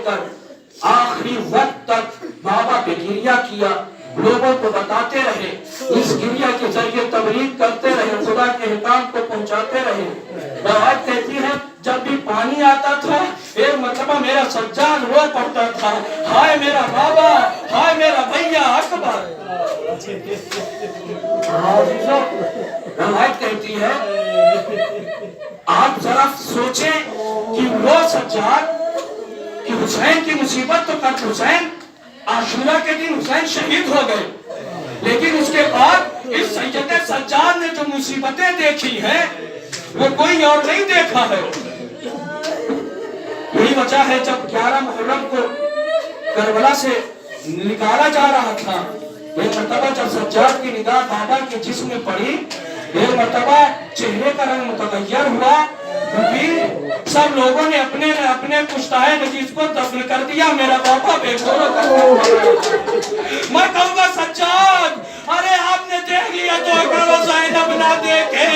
लेकर आखिरी वक्त तक बाबा पे गिरिया किया, लोगों को बताते रहे, इस गिरिया के जरिए तबलीग करते रहे, खुदा के हिकाम को पहुंचाते रहे। बात कहती है जब भी पानी आता था एक मतलब मेरा सज्जाद रो पड़ता था, हाय मेरा बाबा, हाय मेरा भैया अकबर। रवायत कहती है आप जरा सोचें कि वो सज्जाद कि हुसैन की मुसीबत तो कट हुसैन आशूरा के दिन हुसैन शहीद हो गए, लेकिन उसके बाद इस सैयद सज्जाद ने जो मुसीबतें देखी हैं वो कोई और नहीं देखा है। यही वजह है जब 11 मुहर्रम को करबला से निकाला जा रहा था, एक मर्तबा जब सज्जाद की निगाह बाबा के जिस्म में पड़ी, एक मर्तबा चेहरे का रंग मुतगय्यर हुआ, क्योंकि सब लोगों ने अपने अपने पुश्ताए नजीज को दफन कर दिया। मेरा बाबा बेघोर मैं कहूँगा सज्जाद, अरे आपने देख लिया तो करो ज़ैनब ना देखे,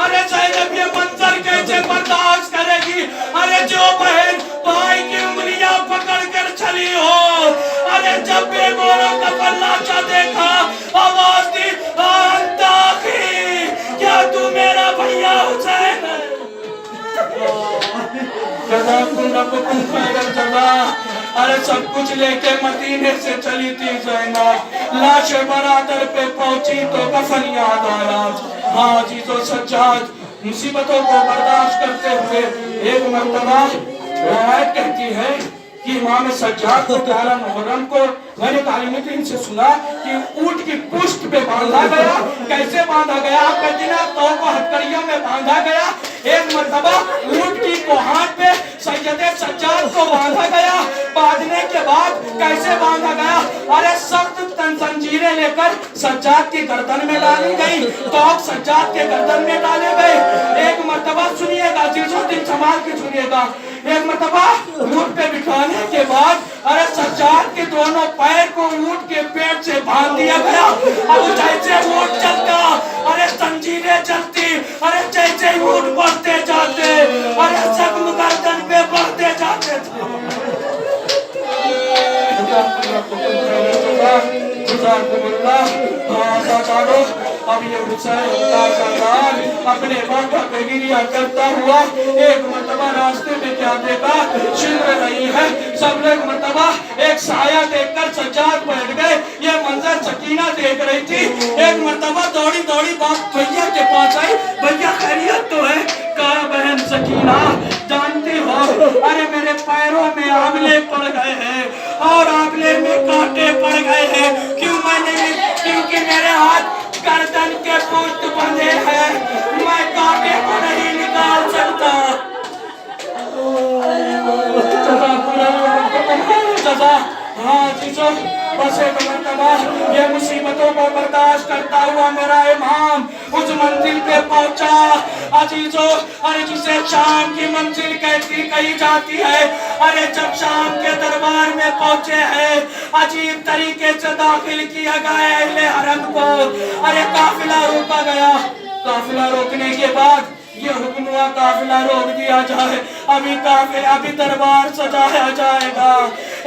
अरे ज़ैनब ये मंजर कैसे बर्दाश्त करेगी? अरे जो बहन भाई की उंगलियां पकड़ कर चली हो, अरे जब बेघोरों का पल्लाचा देखा आवाज दी क्या तू मेरा भैया हुसैन है? अरे सब कुछ लेके मदीने से चली थी ज़ैनब, लाश बरादर पे पहुंची तो कफन याद आया। हाँ जी तो सज्जाद मुसीबतों को बर्दाश्त करते हुए एक मर्तबा रवायत कहती है कि इमाम सज्जाद को 11 मुहर्रम को मैंने तालीम से सुना कि ऊंट की पुष्ट पे बांधा गया। कैसे बांधा गया? आप कहते ना तो को हथकड़ियों में बांधा गया। एक मर्तबा ऊंट की कोहान पे सैयदे सज्जाद को बांधा गया। बांधने के बाद कैसे बांधा गया? अरे सख्त जंजीरें लेकर सज्जाद की गर्दन में डाली गई, तो सज्जाद के गर्दन में डाले गए। एक मर्तबा सुनिएगा, चीजों दिन संभाल के सुनिएगा, एक मर्तबा ऊंट पे बिठाने के बाद अरे सज्जाद के दोनों पैर को ऊंट के पेट से बांध दिया गया। अब जैसे ऊंट चलता, अरे जंजीरें चलती, अरे जैसे ऊंट बढ़ते जाते, अरे जख्म गर्दन पे बढ़ते जाते थे। अब ये हुसैन अपने बाबा पे गिरिया करता हुआ एक मर्तबा रास्ते में क्या देखा, शिल्प रही है। सब लोग मर्तबा एक साया देखकर सज्जाद बैठ गए। ये मंजर सकीना देख रही थी। एक मर्तबा दौड़ी दौड़ी बाप भैया के पास आई, भैया खैरियत तो है? कहा बहन सकीना जानती हो अरे मेरे पैरों में आंवले पड़ गए हैं और आंवले में कांटे पड़ गए हैं। क्यों? क्योंकि मेरे हाथ गर्दन के पुष्ट बंधे हैं, मैं कांटे को नहीं निकाल सकता। हाँ जीजो बस एक मर्तबा ये मुसीबतों को बर्दाश्त करता हुआ मेरा इमाम उस मंजिल पे पहुंचा। अजीजो अरे जिसे शाम की मंजिल कही जाती है, अरे जब शाम के दरबार में पहुंचे हैं, अजीब तरीके से दाखिल किया गया अहले हरम को। अरे काफिला रोका गया, काफिला रोकने के बाद ये हुक्म हुआ काफिला रोक दिया जाए, अभी दरबार सजाया जाएगा।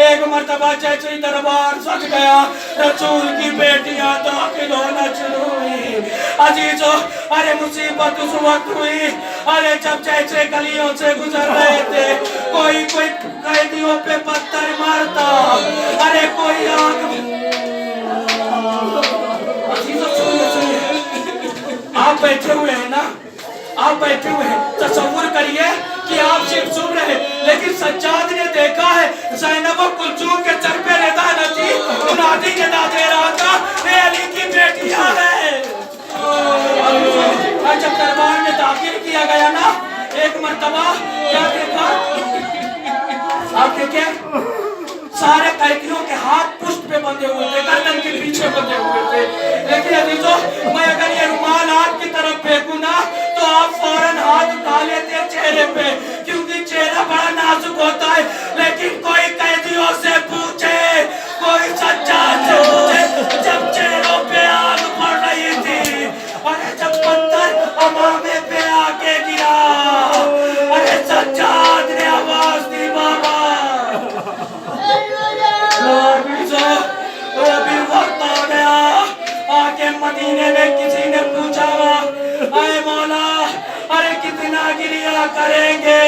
एक मर्तबा जैसे ही दरबार सज गया, रसूल की बेटियां दाखिल होना शुरू हुई। अजीजो अरे मुसीबत उस वक्त हुई, अरे जब जैसे गलियों से गुजर रहे थे, कोई कैदियों पे पत्थर मारता, अरे कोई आग। अजीजो सुनिए, आप बैठे हुए हैं ना, आप बैठे हुए हैं, तसव्वुर करिए कि आप सिर्फ सुन रहे हैं, लेकिन सज्जाद ने देखा है ज़ैनब कुलसूम के सर पे रिदा नची मुनादी निदा दे रहा था, ये अली की बेटियां हैं। और जब दरबार में दाखिल किया गया ना, एक मर्तबा क्या देखा? आप देखें सारे कैदियों के हाथ पुष्ट पे बंधे हुए थे, गर्दन के पीछे बंधे हुए थे। लेकिन अजीजों मैं अगर ये रुमाल आपकी तरफ फेंकूं ना तो आप फौरन हाथ उठा लेते हैं चेहरे पे, क्योंकि चेहरा बड़ा नाजुक होता है। लेकिन कोई कैदियों से पूछे, कोई सज्जाद से पूछे, जब चेहरों पे आग पड़ रही थी, अरे जब पत्थर अमामे पे आके गिरा, अरे सज्जाद ने आवाज दी बाबा मदीने में किसी ने पूछा अरे मौला अरे कितना गिरिया करेंगे,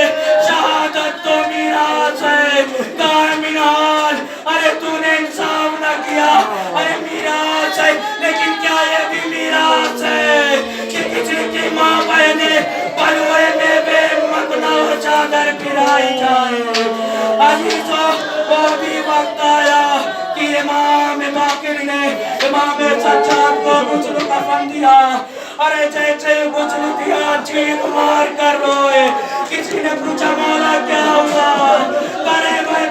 शहादत तो मीरास है, कहा मिनाल अरे तूने इंसाफ न किया, अरे मीरास है लेकिन क्या ये भी मीरास है कि किसी की माँ बहने बलुए में बेमकना चादर फिराई जाए। अजीजों वो भी वक्त आया कि इमाम बाकिर ने इमाम सज्जाद को गुस्ल कफन दिया, अरे जैसे गुस्ल दिया चीख मार कर रोए। किसी ने पूछा मौला क्या हुआ, अरे भाई